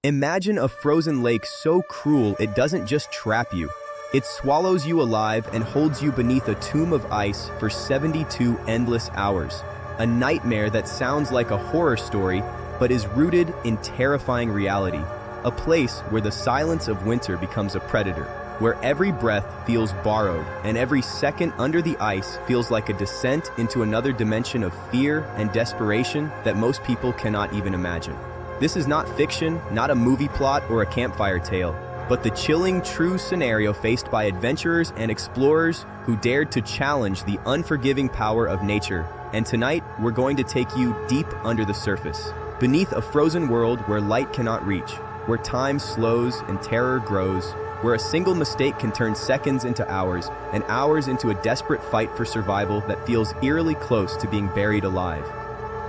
Imagine a frozen lake so cruel it doesn't just trap you. It swallows you alive and holds you beneath a tomb of ice for 72 endless hours. A nightmare that sounds like a horror story, but is rooted in terrifying reality. A place where the silence of winter becomes a predator, where every breath feels borrowed and every second under the ice feels like a descent into another dimension of fear and desperation that most people cannot even imagine. This is not fiction, not a movie plot or a campfire tale, but the chilling true scenario faced by adventurers and explorers who dared to challenge the unforgiving power of nature. And tonight, we're going to take you deep under the surface, beneath a frozen world where light cannot reach, where time slows and terror grows, where a single mistake can turn seconds into hours, and hours into a desperate fight for survival that feels eerily close to being buried alive.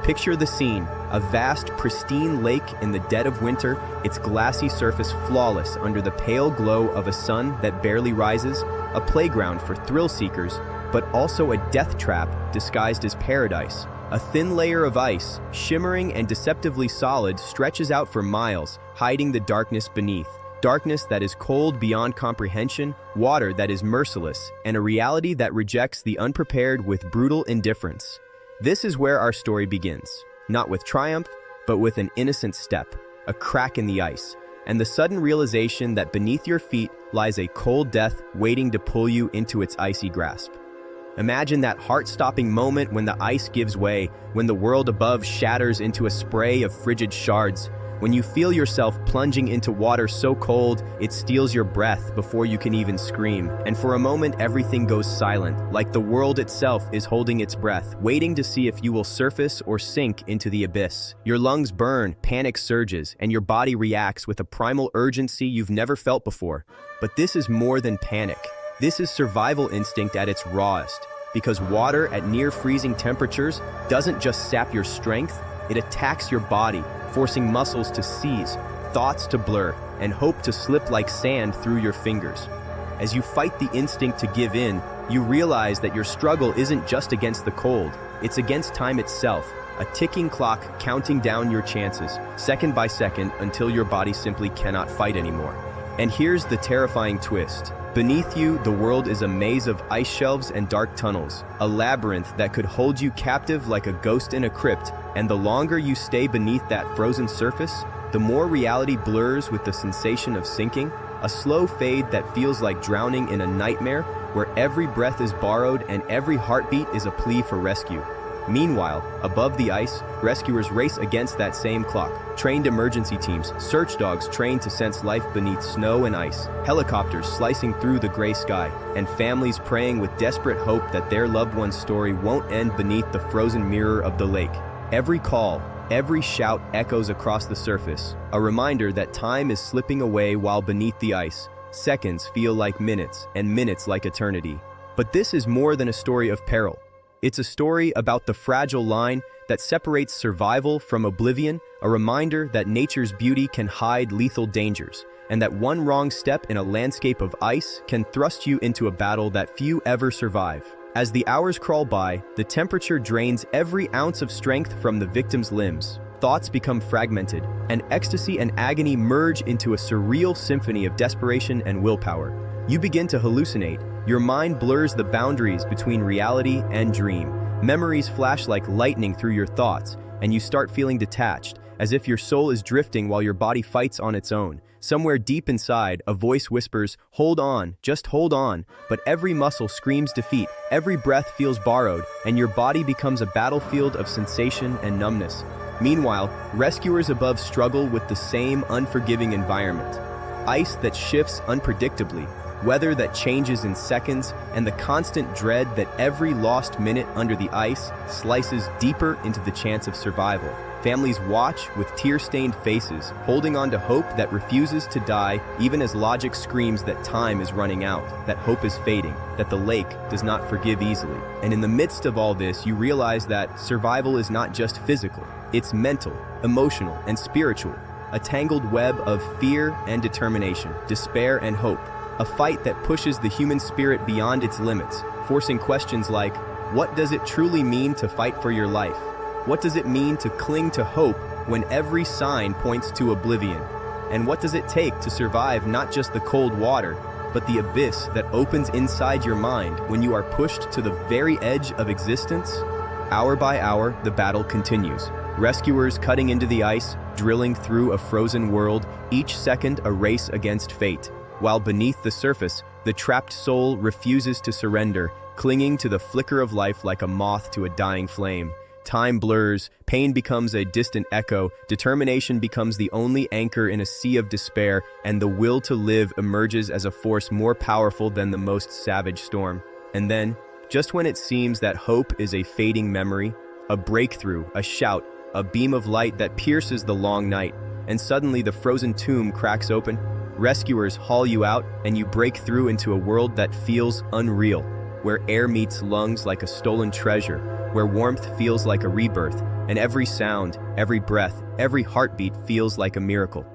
Picture the scene, a vast, pristine lake in the dead of winter, its glassy surface flawless under the pale glow of a sun that barely rises, a playground for thrill seekers, but also a death trap disguised as paradise. A thin layer of ice, shimmering and deceptively solid, stretches out for miles, hiding the darkness beneath. Darkness that is cold beyond comprehension, water that is merciless, and a reality that rejects the unprepared with brutal indifference. This is where our story begins, not with triumph, but with an innocent step, a crack in the ice, and the sudden realization that beneath your feet lies a cold death waiting to pull you into its icy grasp. Imagine that heart-stopping moment when the ice gives way, when the world above shatters into a spray of frigid shards, when you feel yourself plunging into water so cold it steals your breath before you can even scream. And for a moment everything goes silent, like the world itself is holding its breath, waiting to see if you will surface or sink into the abyss. Your lungs burn, panic surges, and your body reacts with a primal urgency you've never felt before. But this is more than panic. This is survival instinct at its rawest. Because water at near freezing temperatures doesn't just sap your strength, it attacks your body, forcing muscles to seize, thoughts to blur, and hope to slip like sand through your fingers. As you fight the instinct to give in, you realize that your struggle isn't just against the cold, it's against time itself, a ticking clock counting down your chances, second by second, until your body simply cannot fight anymore. And here's the terrifying twist. Beneath you, the world is a maze of ice shelves and dark tunnels, a labyrinth that could hold you captive like a ghost in a crypt, and the longer you stay beneath that frozen surface, the more reality blurs with the sensation of sinking, a slow fade that feels like drowning in a nightmare where every breath is borrowed and every heartbeat is a plea for rescue. Meanwhile, above the ice, rescuers race against that same clock. Trained emergency teams, search dogs trained to sense life beneath snow and ice, helicopters slicing through the gray sky, and families praying with desperate hope that their loved one's story won't end beneath the frozen mirror of the lake. Every call, every shout echoes across the surface, a reminder that time is slipping away while beneath the ice. Seconds feel like minutes, and minutes like eternity. But this is more than a story of peril. It's a story about the fragile line that separates survival from oblivion, a reminder that nature's beauty can hide lethal dangers, and that one wrong step in a landscape of ice can thrust you into a battle that few ever survive. As the hours crawl by, the temperature drains every ounce of strength from the victim's limbs. Thoughts become fragmented, and ecstasy and agony merge into a surreal symphony of desperation and willpower. You begin to hallucinate. Your mind blurs the boundaries between reality and dream. Memories flash like lightning through your thoughts, and you start feeling detached, as if your soul is drifting while your body fights on its own. Somewhere deep inside, a voice whispers, "Hold on, just hold on," but every muscle screams defeat, every breath feels borrowed, and your body becomes a battlefield of sensation and numbness. Meanwhile, rescuers above struggle with the same unforgiving environment. Ice that shifts unpredictably, weather that changes in seconds, and the constant dread that every lost minute under the ice slices deeper into the chance of survival. Families watch with tear-stained faces, holding on to hope that refuses to die, even as logic screams that time is running out, that hope is fading, that the lake does not forgive easily. And in the midst of all this, you realize that survival is not just physical, it's mental, emotional, and spiritual, a tangled web of fear and determination, despair and hope. A fight that pushes the human spirit beyond its limits, forcing questions like, what does it truly mean to fight for your life? What does it mean to cling to hope when every sign points to oblivion? And what does it take to survive not just the cold water, but the abyss that opens inside your mind when you are pushed to the very edge of existence? Hour by hour, the battle continues. Rescuers cutting into the ice, drilling through a frozen world, each second a race against fate. While beneath the surface, the trapped soul refuses to surrender, clinging to the flicker of life like a moth to a dying flame. Time blurs, pain becomes a distant echo, determination becomes the only anchor in a sea of despair, and the will to live emerges as a force more powerful than the most savage storm. And then, just when it seems that hope is a fading memory, a breakthrough, a shout, a beam of light that pierces the long night, and suddenly the frozen tomb cracks open. Rescuers haul you out, and you break through into a world that feels unreal, where air meets lungs like a stolen treasure, where warmth feels like a rebirth, and every sound, every breath, every heartbeat feels like a miracle.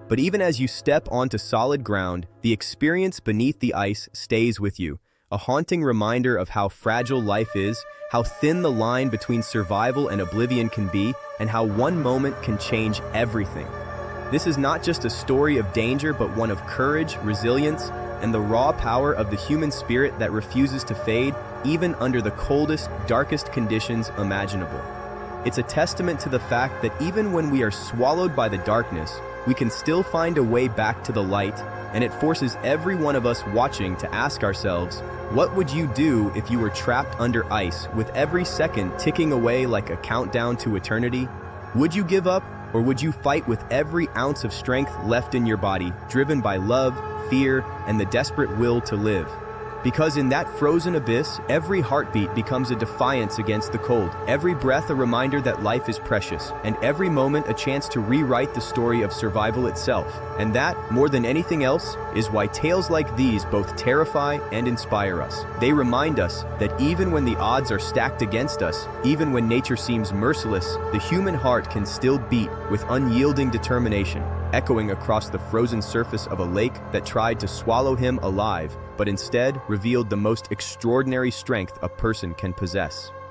But even as you step onto solid ground, the experience beneath the ice stays with you, a haunting reminder of how fragile life is, how thin the line between survival and oblivion can be, and how one moment can change everything. This is not just a story of danger, but one of courage, resilience, and the raw power of the human spirit that refuses to fade, even under the coldest, darkest conditions imaginable. It's a testament to the fact that even when we are swallowed by the darkness, we can still find a way back to the light, and it forces every one of us watching to ask ourselves, what would you do if you were trapped under ice, with every second ticking away like a countdown to eternity? Would you give up, or would you fight with every ounce of strength left in your body, driven by love, fear, and the desperate will to live? Because in that frozen abyss, every heartbeat becomes a defiance against the cold, every breath a reminder that life is precious, and every moment a chance to rewrite the story of survival itself. And that, more than anything else, is why tales like these both terrify and inspire us. They remind us that even when the odds are stacked against us, even when nature seems merciless, the human heart can still beat with unyielding determination, echoing across the frozen surface of a lake that tried to swallow him alive, but instead revealed the most extraordinary strength a person can possess.